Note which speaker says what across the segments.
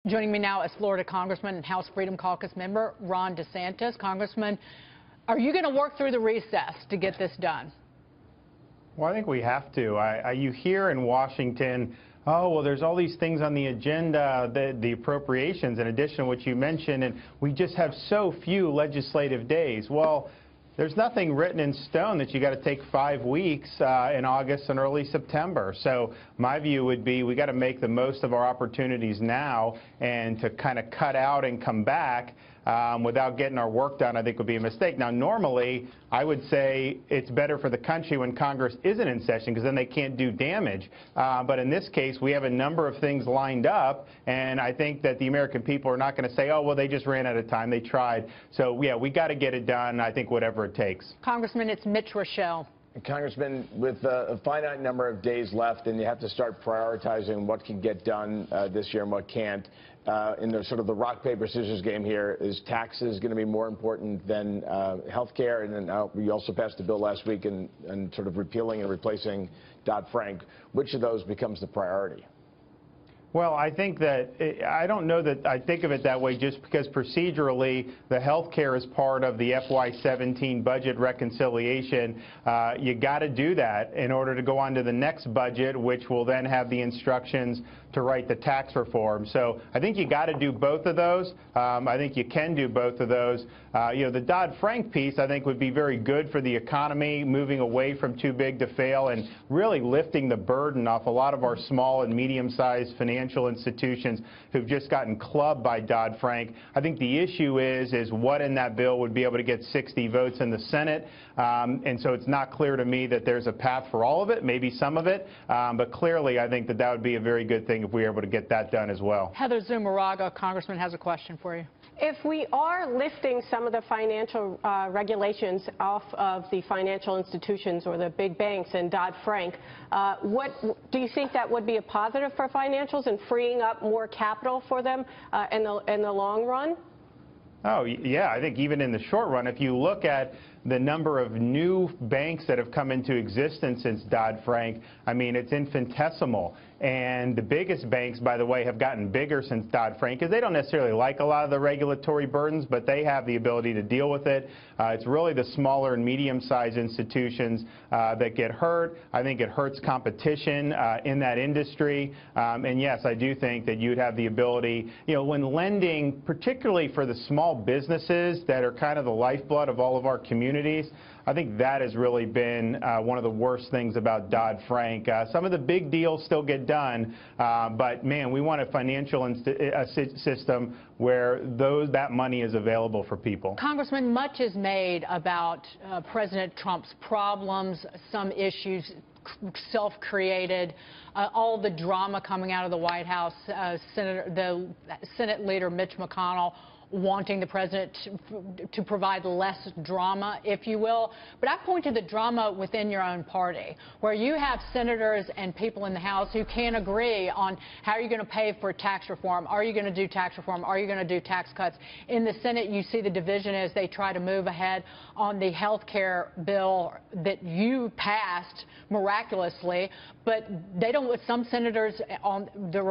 Speaker 1: Joining me now is Florida Congressman and House Freedom Caucus member Ron DeSantis. Congressman, are you going to work through the recess to get this done?
Speaker 2: Well, I think we have to. You hear in Washington, oh, well, there's all these things on the agenda, the appropriations, in addition to what you mentioned, and we just have so few legislative days. Well, there's nothing written in stone that you got to take 5 weeks in August and early September. So my view would be we got to make the most of our opportunities now, and to kind of cut out and come back without getting our work done, I think would be a mistake. Now, normally, I would say it's better for the country when Congress isn't in session, because then they can't do damage. But in this case, we have a number of things lined up, and I think that the American people are not going to say, oh, well, they just ran out of time. They tried. So, yeah, we got to get it done, I think, whatever it takes.
Speaker 1: Congressman, it's Mitch Rochelle.
Speaker 3: Congressman, with a finite number of days left, and you have to start prioritizing what can get done this year and what can't. In the sort of the rock, paper, scissors game here, is taxes going to be more important than health care? And then we also passed a bill last week and sort of repealing and replacing Dodd-Frank. Which of those becomes the priority?
Speaker 2: Well, I think that I don't know that I think of it that way, just because procedurally the health care is part of the FY17 budget reconciliation. You got to do that in order to go on to the next budget, which will then have the instructions to write the tax reform. So I think you got to do both of those. I think you can do both of those. The Dodd-Frank piece, I think, would be very good for the economy, moving away from too big to fail and really lifting the burden off a lot of our small and medium-sized financial institutions who've just gotten clubbed by Dodd-Frank. I think the issue is what in that bill would be able to get 60 votes in the Senate. And so it's not clear to me that there's a path for all of it, maybe some of it. But clearly, I think that that would be a very good thing if we were able to get that done as well.
Speaker 1: Heather Zumaraga, Congressman, has a question for you.
Speaker 4: If we are lifting some of the financial regulations off of the financial institutions or the big banks and Dodd-Frank, what do you think that would be a positive for financials and freeing up more capital for them in the long run?
Speaker 2: Oh, yeah, I think even in the short run, if you look at the number of new banks that have come into existence since Dodd-Frank, I mean, it's infinitesimal. And the biggest banks, by the way, have gotten bigger since Dodd-Frank, because they don't necessarily like a lot of the regulatory burdens, but they have the ability to deal with it. It's really the smaller and medium-sized institutions that get hurt. I think it hurts competition in that industry. And yes, I do think that you'd have the ability, when lending, particularly for the small businesses that are kind of the lifeblood of all of our communities, I think that has really been one of the worst things about Dodd-Frank. Some of the big deals still get done, but, man, we want a financial system where that money is available for people.
Speaker 1: Congressman, much is made about President Trump's problems, some issues self-created, all the drama coming out of the White House, the Senate leader Mitch McConnell wanting the president to provide less drama, if you will. But I point to the drama within your own party, where you have senators and people in the House who can't agree on how you're going to pay for tax reform. Are you going to do tax reform? Are you going to do tax cuts? In the Senate, you see the division as they try to move ahead on the health care bill that you passed miraculously. But they don't, some senators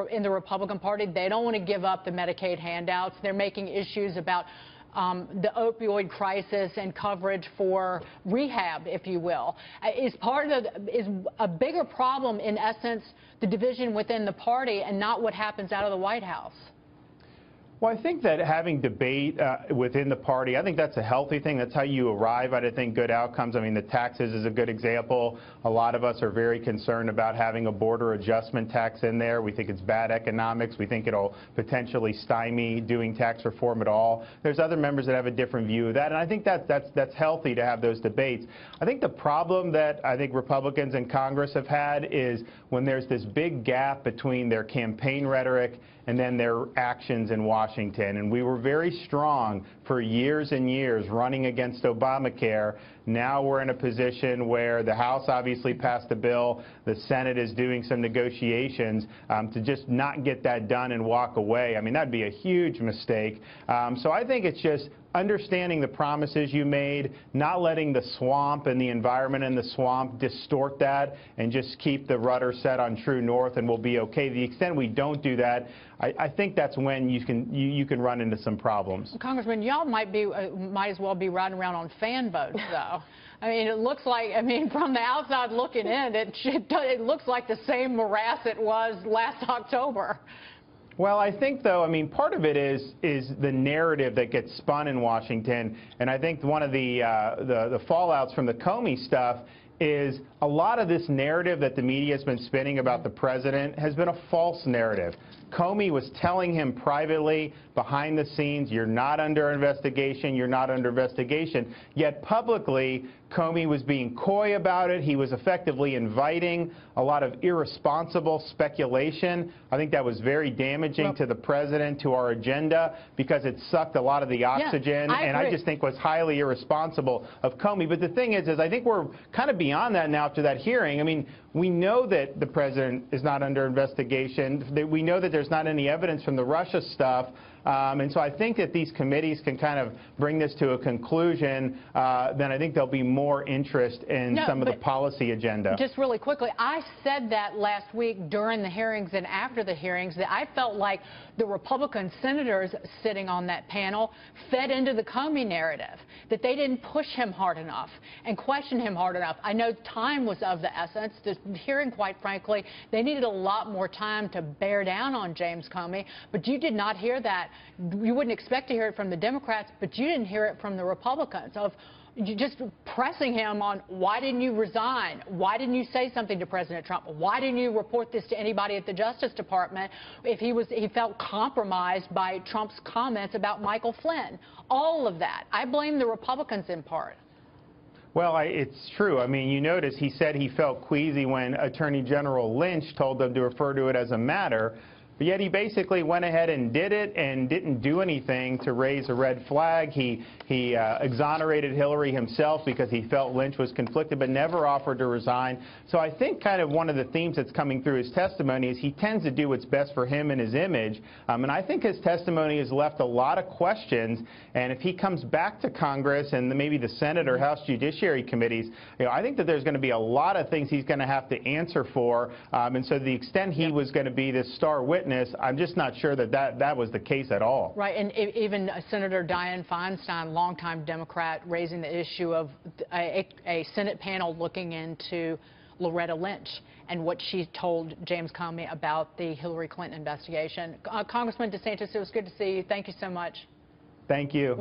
Speaker 1: in the Republican Party, they don't want to give up the Medicaid handouts. They're making issues about the opioid crisis and coverage for rehab, if you will. Is a bigger problem, in essence, the division within the party and not what happens out of the White House?
Speaker 2: Well, I think that having debate within the party, I think that's a healthy thing. That's how you arrive at, I think, good outcomes. I mean, the taxes is a good example. A lot of us are very concerned about having a border adjustment tax in there. We think it's bad economics. We think it'll potentially stymie doing tax reform at all. There's other members that have a different view of that, and I think that's healthy to have those debates. I think the problem that I think Republicans in Congress have had is when there's this big gap between their campaign rhetoric and then their actions in Washington. And we were very strong for years and years running against Obamacare. Now we're in a position where the House obviously passed a bill. The Senate is doing some negotiations to just not get that done and walk away. I mean, that'd be a huge mistake. So I think it's just understanding the promises you made, not letting the swamp and the environment in the swamp distort that, and just keep the rudder set on true north, and we'll be okay. The extent we don't do that, I think that's when you can run into some problems.
Speaker 1: Congressman, y'all might as well be riding around on fan boats, though. I mean, it looks like, from the outside looking in, it looks like the same morass it was last October.
Speaker 2: Well, I think, though, part of it is the narrative that gets spun in Washington, and I think one of the fallouts from the Comey stuff is a lot of this narrative that the media has been spinning about the president has been a false narrative. Comey was telling him privately, behind the scenes, you're not under investigation, you're not under investigation. Yet publicly, Comey was being coy about it. He was effectively inviting a lot of irresponsible speculation. I think that was very damaging to the president, to our agenda, because it sucked a lot of the oxygen, and I just think was highly irresponsible of Comey. But the thing is I think we're kind of beyond that now after that hearing. We know that the president is not under investigation. We know that there's not any evidence from the Russia stuff. And so I think that these committees can kind of bring this to a conclusion. Then I think there'll be more interest in some of the policy agenda.
Speaker 1: Just really quickly, I said that last week during the hearings and after the hearings that I felt like the Republican senators sitting on that panel fed into the Comey narrative, that they didn't push him hard enough and question him hard enough. I know time was of the essence. The hearing, quite frankly, they needed a lot more time to bear down on James Comey, but you did not hear that. You wouldn't expect to hear it from the Democrats, but you didn't hear it from the Republicans, of just pressing him on, why didn't you resign? Why didn't you say something to President Trump? Why didn't you report this to anybody at the Justice Department if he felt compromised by Trump's comments about Michael Flynn? All of that. I blame the Republicans in part.
Speaker 2: Well, it's true. You notice he said he felt queasy when Attorney General Lynch told them to refer to it as a matter. But yet he basically went ahead and did it and didn't do anything to raise a red flag. He exonerated Hillary himself because he felt Lynch was conflicted, but never offered to resign. So I think kind of one of the themes that's coming through his testimony is he tends to do what's best for him and his image. And I think his testimony has left a lot of questions. And if he comes back to Congress and maybe the Senate or House Judiciary Committees, I think that there's going to be a lot of things he's going to have to answer for. And so to the extent he was going to be this star witness, I'm just not sure that was the case at all.
Speaker 1: Right, and even Senator Dianne Feinstein, longtime Democrat, raising the issue of a Senate panel looking into Loretta Lynch and what she told James Comey about the Hillary Clinton investigation. Congressman DeSantis, it was good to see you. Thank you so much.
Speaker 2: Thank you.